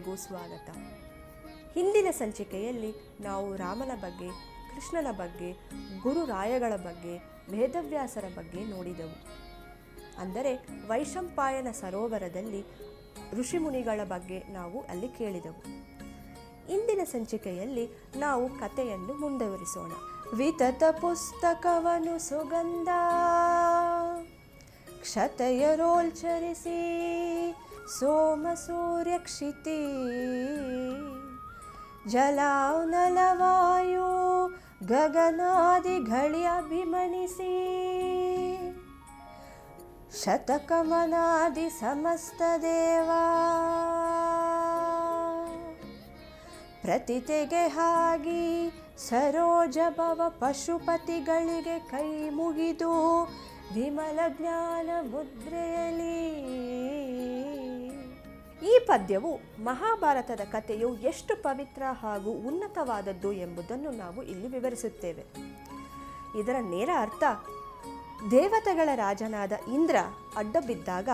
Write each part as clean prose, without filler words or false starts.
ಎಲ್ಲರಿಗೂ ಸ್ವಾಗತ. ಹಿಂದಿನ ಸಂಚಿಕೆಯಲ್ಲಿ ನಾವು ರಾಮನ ಬಗ್ಗೆ, ಕೃಷ್ಣನ ಬಗ್ಗೆ, ಗುರುರಾಯಗಳ ಬಗ್ಗೆ, ವೇದವ್ಯಾಸರ ಬಗ್ಗೆ ನೋಡಿದೆವು. ಅಂದರೆ ವೈಶಂಪಾಯನ ಸರೋವರದಲ್ಲಿ ಋಷಿಮುನಿಗಳ ಬಗ್ಗೆ ನಾವು ಅಲ್ಲಿ ಕೇಳಿದೆವು. ಇಂದಿನ ಸಂಚಿಕೆಯಲ್ಲಿ ನಾವು ಕಥೆಯನ್ನು ಮುಂದುವರಿಸೋಣ. ವಿತತ ಪುಸ್ತಕವನು ಸುಗಂಧ ಕ್ಷತಯರೋಲ್ಚರಿಸಿ ಸೋಮ ಸೂರ್ಯಕ್ಷಿತಿ ಜಲಾನಲವಾಯು ಗಗನಾದಿಗಳಿ ಅಭಿಮನಿಸಿ ಶತಕಮನಾದಿ ಸಮಸ್ತ ದೇವ ಪ್ರತಿತೆಗೆ ಹಾಗಿ ಸರೋಜ ಭವ ಪಶುಪತಿಗಳಿಗೆ ಕೈ ಮುಗಿದು ವಿಮಲ ಜ್ಞಾನ ಮುದ್ರೆಯಲಿ. ಈ ಪದ್ಯವು ಮಹಾಭಾರತದ ಕಥೆಯು ಎಷ್ಟು ಪವಿತ್ರ ಹಾಗೂ ಉನ್ನತವಾದದ್ದು ಎಂಬುದನ್ನು ನಾವು ಇಲ್ಲಿ ವಿವರಿಸುತ್ತೇವೆ. ಇದರ ನೇರ ಅರ್ಥ, ದೇವತೆಗಳ ರಾಜನಾದ ಇಂದ್ರ ಅಡ್ಡ ಬಿದ್ದಾಗ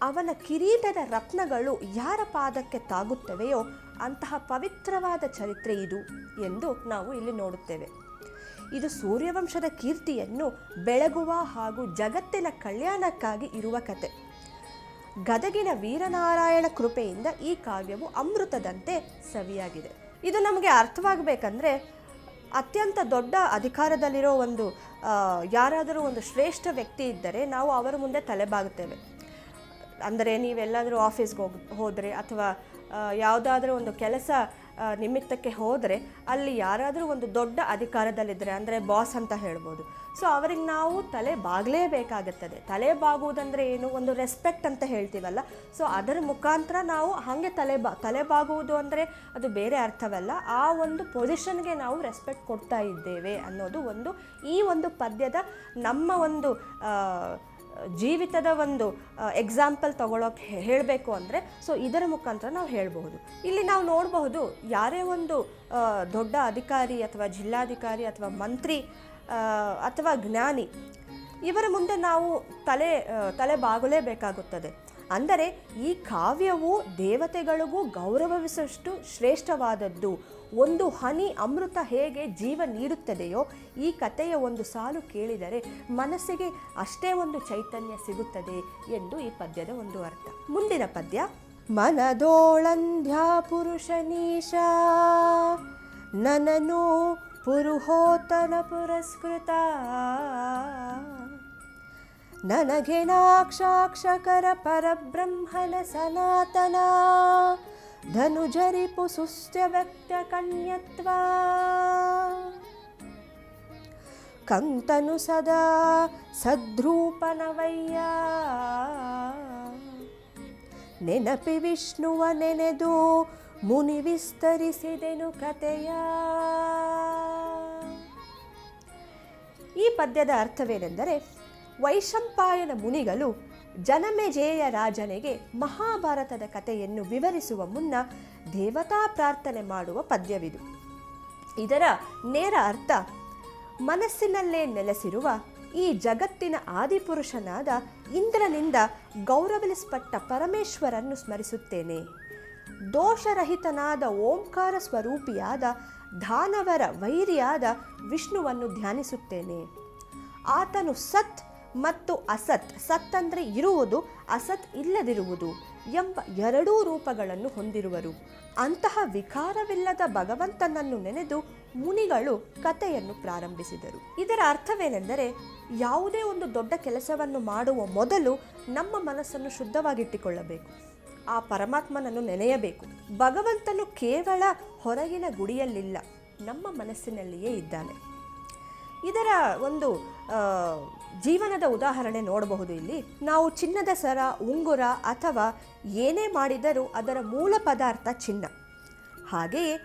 ಅವನ ಕಿರೀಟದ ರತ್ನಗಳು ಯಾರ ಪಾದಕ್ಕೆ ತಾಗುತ್ತವೆಯೋ ಅಂತಹ ಪವಿತ್ರವಾದ ಚರಿತ್ರೆ ಇದು ಎಂದು ನಾವು ಇಲ್ಲಿ ನೋಡುತ್ತೇವೆ. ಇದು ಸೂರ್ಯವಂಶದ ಕೀರ್ತಿಯನ್ನು ಬೆಳಗುವ ಹಾಗೂ ಜಗತ್ತಿನ ಕಲ್ಯಾಣಕ್ಕಾಗಿ ಇರುವ ಕತೆ. ಗದಗಿನ ವೀರನಾರಾಯಣ ಕೃಪೆಯಿಂದ ಈ ಕಾವ್ಯವು ಅಮೃತದಂತೆ ಸವಿಯಾಗಿದೆ. ಇದು ನಮಗೆ ಅರ್ಥವಾಗಬೇಕಂದ್ರೆ, ಅತ್ಯಂತ ದೊಡ್ಡ ಅಧಿಕಾರದಲ್ಲಿರೋ ಯಾರಾದರೂ ಒಂದು ಶ್ರೇಷ್ಠ ವ್ಯಕ್ತಿ ಇದ್ದರೆ ನಾವು ಅವರ ಮುಂದೆ ತಲೆಬಾಗುತ್ತೇವೆ. ಅಂದರೆ ನೀವೆಲ್ಲಾದರೂ ಆಫೀಸ್ಗೆ ಹೋದರೆ ಅಥವಾ ಯಾವುದಾದ್ರೂ ಒಂದು ಕೆಲಸ ನಿಮಿತ್ತಕ್ಕೆ ಹೋದರೆ ಅಲ್ಲಿ ಯಾರಾದರೂ ಒಂದು ದೊಡ್ಡ ಅಧಿಕಾರದಲ್ಲಿದ್ದರೆ, ಅಂದರೆ ಬಾಸ್ ಅಂತ ಹೇಳ್ಬೋದು, ಸೊ ಅವರಿಗೆ ನಾವು ತಲೆ ಬಾಗಲೇಬೇಕಾಗುತ್ತದೆ. ತಲೆ ಬಾಗುವುದಂದರೆ ಏನು, ಒಂದು ರೆಸ್ಪೆಕ್ಟ್ ಅಂತ ಹೇಳ್ತೀವಲ್ಲ, ಸೊ ಅದರ ಮುಖಾಂತರ ನಾವು ಹಾಗೆ ತಲೆ ಬಾಗುವುದು ಅಂದರೆ ಅದು ಬೇರೆ ಅರ್ಥವಲ್ಲ, ಆ ಒಂದು ಪೊಸಿಷನ್ಗೆ ನಾವು ರೆಸ್ಪೆಕ್ಟ್ ಕೊಡ್ತಾ ಇದ್ದೇವೆ ಅನ್ನೋದು ಈ ಒಂದು ಪದ್ಯದ ನಮ್ಮ ಜೀವಿತದ ಎಕ್ಸಾಂಪಲ್ ತಗೊಳ್ಳೋಕೆ ಹೇಳಬೇಕು ಅಂದರೆ, ಸೊ ಇದರ ಮುಖಾಂತರ ನಾವು ಹೇಳಬಹುದು. ಇಲ್ಲಿ ನಾವು ನೋಡಬಹುದು, ಯಾರೇ ಒಂದು ದೊಡ್ಡ ಅಧಿಕಾರಿ ಅಥವಾ ಜಿಲ್ಲಾಧಿಕಾರಿ ಅಥವಾ ಮಂತ್ರಿ ಅಥವಾ ಜ್ಞಾನಿ, ಇವರ ಮುಂದೆ ನಾವು ತಲೆ ಬಾಗಲೇಬೇಕಾಗುತ್ತದೆ. ಅಂದರೆ ಈ ಕಾವ್ಯವು ದೇವತೆಗಳಿಗೂ ಗೌರವಿಸುವಷ್ಟು ಶ್ರೇಷ್ಠವಾದದ್ದು. ಒಂದು ಹನಿ ಅಮೃತ ಹೇಗೆ ಜೀವ ನೀಡುತ್ತದೆಯೋ, ಈ ಕಥೆಯ ಒಂದು ಸಾಲು ಕೇಳಿದರೆ ಮನಸ್ಸಿಗೆ ಅಷ್ಟೇ ಒಂದು ಚೈತನ್ಯ ಸಿಗುತ್ತದೆ ಎಂದು ಈ ಪದ್ಯದ ಒಂದು ಅರ್ಥ. ಮುಂದಿನ ಪದ್ಯ, ಮನದೋಳಂಧ್ಯ ಪುರುಷನೀಶ ನನನು ಪುರುಹೋತನ ಪುರಸ್ಕೃತ ನನಗೆ ನಾಕ್ಷಾಕ್ಷಕರ ಪರಬ್ರಹ್ಮನ ಸನಾತನ ಧನುಜರಿಪು ಸುಸ್ತ್ಯ ವ್ಯಕ್ತ ಕನ್ಯತ್ವ ಕಂತನು ಸದಾ ಸದ್ರೂಪನವಯ್ಯ ನೆನಪಿ ವಿಷ್ಣುವ ನೆನೆದು ಮುನಿ ವಿಸ್ತರಿಸಿದೆನು ಕಥೆಯ. ಈ ಪದ್ಯದ ಅರ್ಥವೇನೆಂದರೆ, ವೈಶಂಪಾಯನ ಮುನಿಗಳು ಜನಮೇಜಯ ರಾಜನಿಗೆ ಮಹಾಭಾರತದ ಕಥೆಯನ್ನು ವಿವರಿಸುವ ಮುನ್ನ ದೇವತಾ ಪ್ರಾರ್ಥನೆ ಮಾಡುವ ಪದ್ಯವಿದು. ಇದರ ನೇರ ಅರ್ಥ, ಮನಸ್ಸಿನಲ್ಲೇ ನೆಲೆಸಿರುವ ಈ ಜಗತ್ತಿನ ಆದಿಪುರುಷನಾದ ಇಂದ್ರನಿಂದ ಗೌರವಿಸಲ್ಪಟ್ಟ ಪರಮೇಶ್ವರನ್ನು ಸ್ಮರಿಸುತ್ತೇನೆ. ದೋಷರಹಿತನಾದ ಓಂಕಾರ ಸ್ವರೂಪಿಯಾದ ದಾನವರ ವೈರಿಯಾದ ವಿಷ್ಣುವನ್ನು ಧ್ಯಾನಿಸುತ್ತೇನೆ. ಆತನು ಸತ್ ಮತ್ತು ಅಸತ್, ಸತ್ ಅಂದರೆ ಇರುವುದು, ಅಸತ್ ಇಲ್ಲದಿರುವುದು ಎಂಬ ಎರಡೂ ರೂಪಗಳನ್ನು ಹೊಂದಿರುವರು. ಅಂತಹ ವಿಕಾರವಿಲ್ಲದ ಭಗವಂತನನ್ನು ನೆನೆದು ಮುನಿಗಳು ಕಥೆಯನ್ನು ಪ್ರಾರಂಭಿಸಿದರು. ಇದರ ಅರ್ಥವೇನೆಂದರೆ, ಯಾವುದೇ ಒಂದು ದೊಡ್ಡ ಕೆಲಸವನ್ನು ಮಾಡುವ ಮೊದಲು ನಮ್ಮ ಮನಸ್ಸನ್ನು ಶುದ್ಧವಾಗಿಟ್ಟುಕೊಳ್ಳಬೇಕು, ಆ ಪರಮಾತ್ಮನನ್ನು ನೆನೆಯಬೇಕು. ಭಗವಂತನು ಕೇವಲ ಹೊರಗಿನ ಗುಡಿಯಲ್ಲಿಲ್ಲ, ನಮ್ಮ ಮನಸ್ಸಿನಲ್ಲಿಯೇ ಇದ್ದಾನೆ. ಇದರ ಒಂದು ಜೀವನದ ಉದಾಹರಣೆ ನೋಡಬಹುದು. ಇಲ್ಲಿ ನಾವು ಚಿನ್ನದ ಸರ, ಉಂಗುರ ಅಥವಾ ಏನೇ ಮಾಡಿದರೂ ಅದರ ಮೂಲ ಪದಾರ್ಥ ಚಿನ್ನ. ಹಾಗೆಯೇ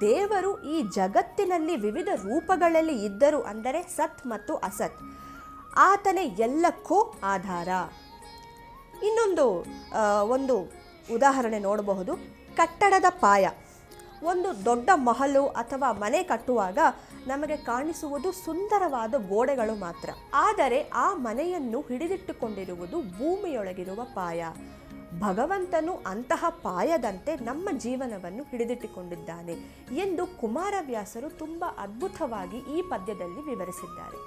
ದೇವರು ಈ ಜಗತ್ತಿನಲ್ಲಿ ವಿವಿಧ ರೂಪಗಳಲ್ಲಿ ಇದ್ದರು, ಅಂದರೆ ಸತ್ ಮತ್ತು ಅಸತ್. ಆತನೇ ಎಲ್ಲಕ್ಕೂ ಆಧಾರ. ಒಂದು ಉದಾಹರಣೆ ನೋಡಬಹುದು, ಕಟ್ಟಡದ ಪಾಯ. ಒಂದು ದೊಡ್ಡ ಮಹಲು ಅಥವಾ ಮನೆ ಕಟ್ಟುವಾಗ ನಮಗೆ ಕಾಣಿಸುವುದು ಸುಂದರವಾದ ಗೋಡೆಗಳು ಮಾತ್ರ. ಆದರೆ ಆ ಮನೆಯನ್ನು ಹಿಡಿದಿಟ್ಟುಕೊಂಡಿರುವುದು ಭೂಮಿಯೊಳಗಿರುವ ಪಾಯ. ಭಗವಂತನು ಅಂತಹ ಪಾಯದಂತೆ ನಮ್ಮ ಜೀವನವನ್ನು ಹಿಡಿದಿಟ್ಟುಕೊಂಡಿದ್ದಾನೆ ಎಂದು ಕುಮಾರವ್ಯಾಸರು ತುಂಬ ಅದ್ಭುತವಾಗಿ ಈ ಪದ್ಯದಲ್ಲಿ ವಿವರಿಸಿದ್ದಾರೆ.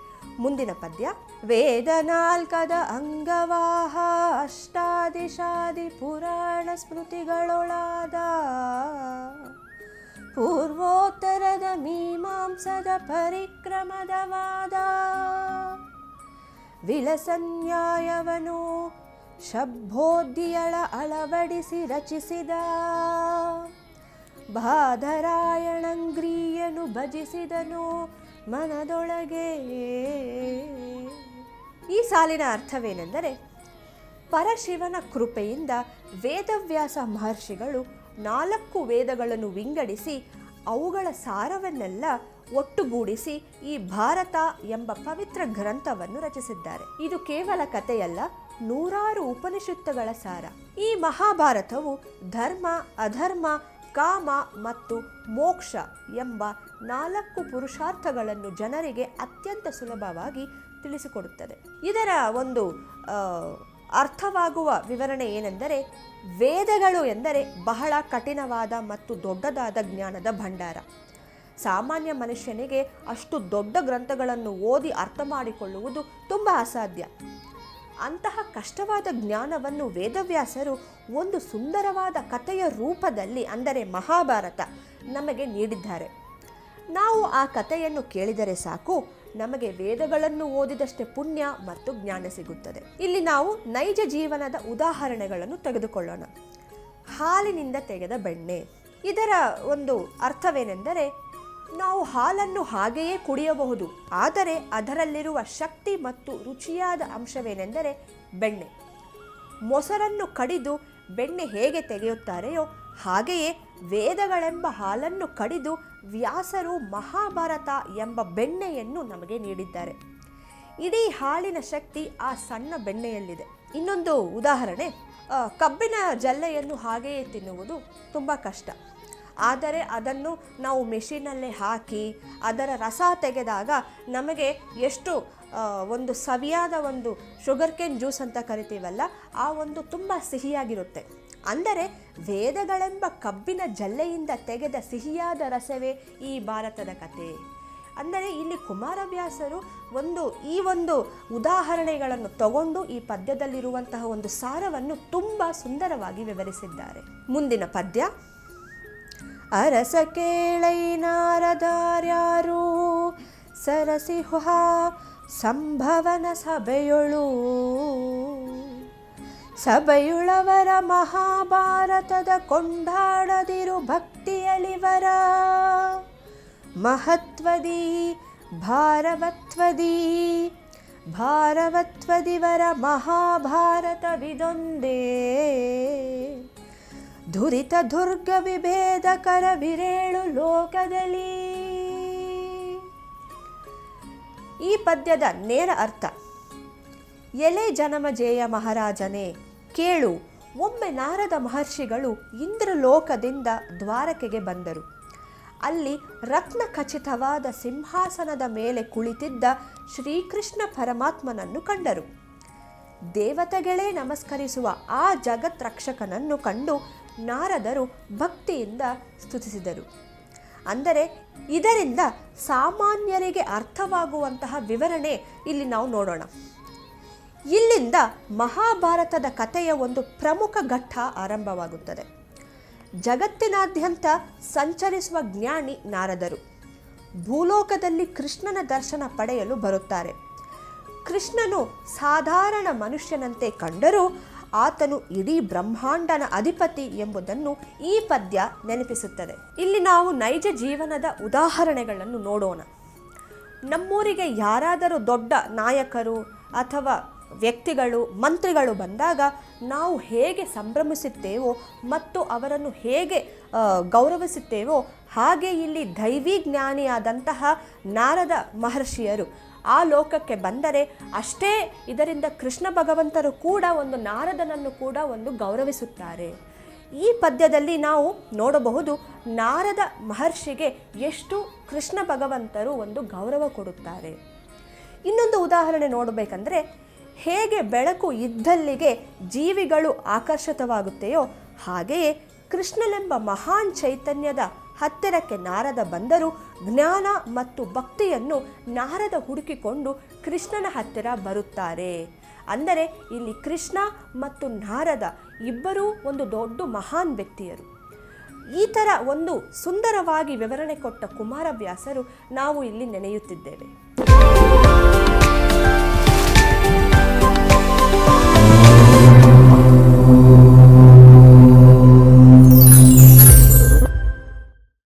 ಮುಂದಿನ ಪದ್ಯ. ವೇದ ನಾಲ್ಕದ ಅಂಗವಾಹ ಅಷ್ಟಾದಿಶಾದಿ ಪುರಾಣ ಸ್ಮೃತಿಗಳೊಳಾದ ಪೂರ್ವೋತ್ತರದ ಮೀಮಾಂಸದ ಪರಿಕ್ರಮದ ವಾದ ವಿಲಸನ್ಯಾಯವನು ಶಬ್ಬೋದ್ದಿಯಳ ಅಳವಡಿಸಿ ರಚಿಸಿದ ಬಾದರಾಯಣಂಗ್ರಿಯನು ಭಜಿಸಿದನು ಮನದೊಳಗೆ. ಈ ಸಾಲಿನ ಅರ್ಥವೇನೆಂದರೆ, ಪರಶಿವನ ಕೃಪೆಯಿಂದ ವೇದವ್ಯಾಸ ಮಹರ್ಷಿಗಳು 4 ವೇದಗಳನ್ನು ವಿಂಗಡಿಸಿ ಅವುಗಳ ಸಾರವನ್ನೆಲ್ಲ ಒಟ್ಟುಗೂಡಿಸಿ ಈ ಭಾರತ ಎಂಬ ಪವಿತ್ರ ಗ್ರಂಥವನ್ನು ರಚಿಸಿದ್ದಾರೆ. ಇದು ಕೇವಲ ಕಥೆಯಲ್ಲ, 100 ಉಪನಿಷತ್ತುಗಳ ಸಾರ. ಈ ಮಹಾಭಾರತವು ಧರ್ಮ, ಅಧರ್ಮ, ಕಾಮ ಮತ್ತು ಮೋಕ್ಷ ಎಂಬ 4 ಪುರುಷಾರ್ಥಗಳನ್ನು ಜನರಿಗೆ ಅತ್ಯಂತ ಸುಲಭವಾಗಿ ತಿಳಿಸಿಕೊಡುತ್ತದೆ. ಇದರ ಒಂದು ಅರ್ಥವಾಗುವ ವಿವರಣೆ ಏನೆಂದರೆ, ವೇದಗಳು ಎಂದರೆ ಬಹಳ ಕಠಿಣವಾದ ಮತ್ತು ದೊಡ್ಡದಾದ ಜ್ಞಾನದ ಭಂಡಾರ. ಸಾಮಾನ್ಯ ಮನುಷ್ಯನಿಗೆ ಅಷ್ಟು ದೊಡ್ಡ ಗ್ರಂಥಗಳನ್ನು ಓದಿ ಅರ್ಥ ಮಾಡಿಕೊಳ್ಳುವುದು ತುಂಬ ಅಸಾಧ್ಯ. ಅಂತಹ ಕಷ್ಟವಾದ ಜ್ಞಾನವನ್ನು ವೇದವ್ಯಾಸರು ಒಂದು ಸುಂದರವಾದ ಕಥೆಯ ರೂಪದಲ್ಲಿ, ಅಂದರೆ ಮಹಾಭಾರತ, ನಮಗೆ ನೀಡಿದ್ದಾರೆ. ನಾವು ಆ ಕಥೆಯನ್ನು ಕೇಳಿದರೆ ಸಾಕು, ನಮಗೆ ವೇದಗಳನ್ನು ಓದಿದಷ್ಟೇ ಪುಣ್ಯ ಮತ್ತು ಜ್ಞಾನ ಸಿಗುತ್ತದೆ. ಇಲ್ಲಿ ನಾವು ನೈಜ ಜೀವನದ ಉದಾಹರಣೆಗಳನ್ನು ತೆಗೆದುಕೊಳ್ಳೋಣ. ಹಾಲಿನಿಂದ ತೆಗೆದ ಬೆಣ್ಣೆ. ಇದರ ಒಂದು ಅರ್ಥವೇನೆಂದರೆ, ನಾವು ಹಾಲನ್ನು ಹಾಗೆಯೇ ಕುಡಿಯಬಹುದು, ಆದರೆ ಅದರಲ್ಲಿರುವ ಶಕ್ತಿ ಮತ್ತು ರುಚಿಯಾದ ಅಂಶವೇನೆಂದರೆ ಬೆಣ್ಣೆ. ಮೊಸರನ್ನು ಕಡಿದು ಬೆಣ್ಣೆ ಹೇಗೆ ತೆಗೆಯುತ್ತಾರೆಯೋ ಹಾಗೆಯೇ ವೇದಗಳೆಂಬ ಹಾಲನ್ನು ಕಡಿದು ವ್ಯಾಸರು ಮಹಾಭಾರತ ಎಂಬ ಬೆಣ್ಣೆಯನ್ನು ನಮಗೆ ನೀಡಿದ್ದಾರೆ. ಇಡೀ ಹಾಲಿನ ಶಕ್ತಿ ಆ ಸಣ್ಣ ಬೆಣ್ಣೆಯಲ್ಲಿದೆ. ಇನ್ನೊಂದು ಉದಾಹರಣೆ, ಕಬ್ಬಿನ ಜಲ್ಲೆಯನ್ನು ಹಾಗೆಯೇ ತಿನ್ನುವುದು ತುಂಬ ಕಷ್ಟ. ಆದರೆ ಅದನ್ನು ನಾವು ಮೆಷಿನಲ್ಲೇ ಹಾಕಿ ಅದರ ರಸ ತೆಗೆದಾಗ ನಮಗೆ ಎಷ್ಟು ಒಂದು ಸವಿಯಾದ ಒಂದು ಶುಗರ್ ಕೇನ್ ಜ್ಯೂಸ್ ಅಂತ ಕರಿತೀವಲ್ಲ, ಆ ಒಂದು ತುಂಬ ಸಿಹಿಯಾಗಿರುತ್ತೆ. ಅಂದರೆ ವೇದಗಳೆಂಬ ಕಬ್ಬಿನ ಜಲ್ಲೆಯಿಂದ ತೆಗೆದ ಸಿಹಿಯಾದ ರಸವೇ ಈ ಭಾರತದ ಕಥೆ. ಅಂದರೆ ಇಲ್ಲಿ ಕುಮಾರವ್ಯಾಸರು ಈ ಒಂದು ಉದಾಹರಣೆಗಳನ್ನು ತಗೊಂಡು ಈ ಪದ್ಯದಲ್ಲಿರುವಂತಹ ಒಂದು ಸಾರವನ್ನು ತುಂಬ ಸುಂದರವಾಗಿ ವಿವರಿಸಿದ್ದಾರೆ. ಮುಂದಿನ ಪದ್ಯ. ಅರಸ ಕೇಳೈ ನಾರದಾರ್ಯಾರು ಸರಸಿಹುಹ ಸಂಭವನ ಸಭೆಯೊಳು ಸಭೆಯುಳವರ ಮಹಾಭಾರತದ ಕೊಂಡಾಡದಿರು ಭಕ್ತಿಯಲಿವರ ಮಹತ್ವದಿ ಭಾರವತ್ವದಿವರ ಮಹಾಭಾರತವಿದೊಂದೇ ದುರಿತ ದುರ್ಗ ವಿಭೇದಕರ ಬಿರೇಳು ಲೋಕದಲ್ಲಿ. ಈ ಪದ್ಯದ ನೇರ ಅರ್ಥ, ಎಲೆ ಜನಮಜೇಯ ಮಹಾರಾಜನೇ ಕೇಳು, ಒಮ್ಮೆ ನಾರದ ಮಹರ್ಷಿಗಳು ಇಂದ್ರಲೋಕದಿಂದ ದ್ವಾರಕೆಗೆ ಬಂದರು. ಅಲ್ಲಿ ರತ್ನ ಖಚಿತವಾದ ಸಿಂಹಾಸನದ ಮೇಲೆ ಕುಳಿತಿದ್ದ ಶ್ರೀಕೃಷ್ಣ ಪರಮಾತ್ಮನನ್ನು ಕಂಡರು. ದೇವತೆಗಳೇ ನಮಸ್ಕರಿಸುವ ಆ ಜಗತ್ ರಕ್ಷಕನನ್ನು ಕಂಡು ನಾರದರು ಭಕ್ತಿಯಿಂದ ಸ್ತುತಿಸಿದರು. ಅಂದರೆ ಇದರಿಂದ ಸಾಮಾನ್ಯರಿಗೆ ಅರ್ಥವಾಗುವಂತಹ ವಿವರಣೆ ಇಲ್ಲಿ ನಾವು ನೋಡೋಣ. ಇಲ್ಲಿಂದ ಮಹಾಭಾರತದ ಕಥೆಯ ಒಂದು ಪ್ರಮುಖ ಘಟ್ಟ ಆರಂಭವಾಗುತ್ತದೆ. ಜಗತ್ತಿನಾದ್ಯಂತ ಸಂಚರಿಸುವ ಜ್ಞಾನಿ ನಾರದರು ಭೂಲೋಕದಲ್ಲಿ ಕೃಷ್ಣನ ದರ್ಶನ ಪಡೆಯಲು ಬರುತ್ತಾರೆ. ಕೃಷ್ಣನು ಸಾಧಾರಣ ಮನುಷ್ಯನಂತೆ ಕಂಡರೂ ಆತನು ಇಡೀ ಬ್ರಹ್ಮಾಂಡನ ಅಧಿಪತಿ ಎಂಬುದನ್ನು ಈ ಪದ್ಯ ನೆನಪಿಸುತ್ತದೆ. ಇಲ್ಲಿ ನಾವು ನೈಜ ಜೀವನದ ಉದಾಹರಣೆಗಳನ್ನು ನೋಡೋಣ. ನಮ್ಮೂರಿಗೆ ಯಾರಾದರೂ ದೊಡ್ಡ ನಾಯಕರು ಅಥವಾ ವ್ಯಕ್ತಿಗಳು, ಮಂತ್ರಿಗಳು ಬಂದಾಗ ನಾವು ಹೇಗೆ ಸಂಭ್ರಮಿಸುತ್ತೇವೋ ಮತ್ತು ಅವರನ್ನು ಹೇಗೆ ಗೌರವಿಸುತ್ತೇವೋ ಹಾಗೆ ಇಲ್ಲಿ ದೈವಿ ಜ್ಞಾನಿಯಾದಂತಹ ನಾರದ ಮಹರ್ಷಿಯರು ಆ ಲೋಕಕ್ಕೆ ಬಂದರೆ ಅಷ್ಟೇ ಇದರಿಂದ ಕೃಷ್ಣ ಭಗವಂತರು ಕೂಡ ಒಂದು ನಾರದನನ್ನು ಕೂಡ ಒಂದು ಗೌರವಿಸುತ್ತಾರೆ. ಈ ಪದ್ಯದಲ್ಲಿ ನಾವು ನೋಡಬಹುದು ನಾರದ ಮಹರ್ಷಿಗೆ ಎಷ್ಟು ಕೃಷ್ಣ ಭಗವಂತರು ಒಂದು ಗೌರವ ಕೊಡುತ್ತಾರೆ. ಇನ್ನೊಂದು ಉದಾಹರಣೆ ನೋಡಬೇಕಂದ್ರೆ, ಹೇಗೆ ಬೆಳಕು ಇದ್ದಲ್ಲಿಗೆ ಜೀವಿಗಳು ಆಕರ್ಷಿತವಾಗುತ್ತೆಯೋ ಹಾಗೆಯೇ ಕೃಷ್ಣನೆಂಬ ಮಹಾನ್ ಚೈತನ್ಯದ ಹತ್ತಿರಕ್ಕೆ ನಾರದ ಬಂದರೂ ಜ್ಞಾನ ಮತ್ತು ಭಕ್ತಿಯನ್ನು ನಾರದ ಹುಡುಕಿಕೊಂಡು ಕೃಷ್ಣನ ಹತ್ತಿರ ಬರುತ್ತಾರೆ. ಅಂದರೆ ಇಲ್ಲಿ ಕೃಷ್ಣ ಮತ್ತು ನಾರದ ಇಬ್ಬರೂ ಒಂದು ದೊಡ್ಡ ಮಹಾನ್ ವ್ಯಕ್ತಿಯರು. ಈ ಥರ ಒಂದು ಸುಂದರವಾಗಿ ವಿವರಣೆ ಕೊಟ್ಟ ಕುಮಾರವ್ಯಾಸರು ನಾವು ಇಲ್ಲಿ ನೆನೆಯುತ್ತಿದ್ದೇವೆ.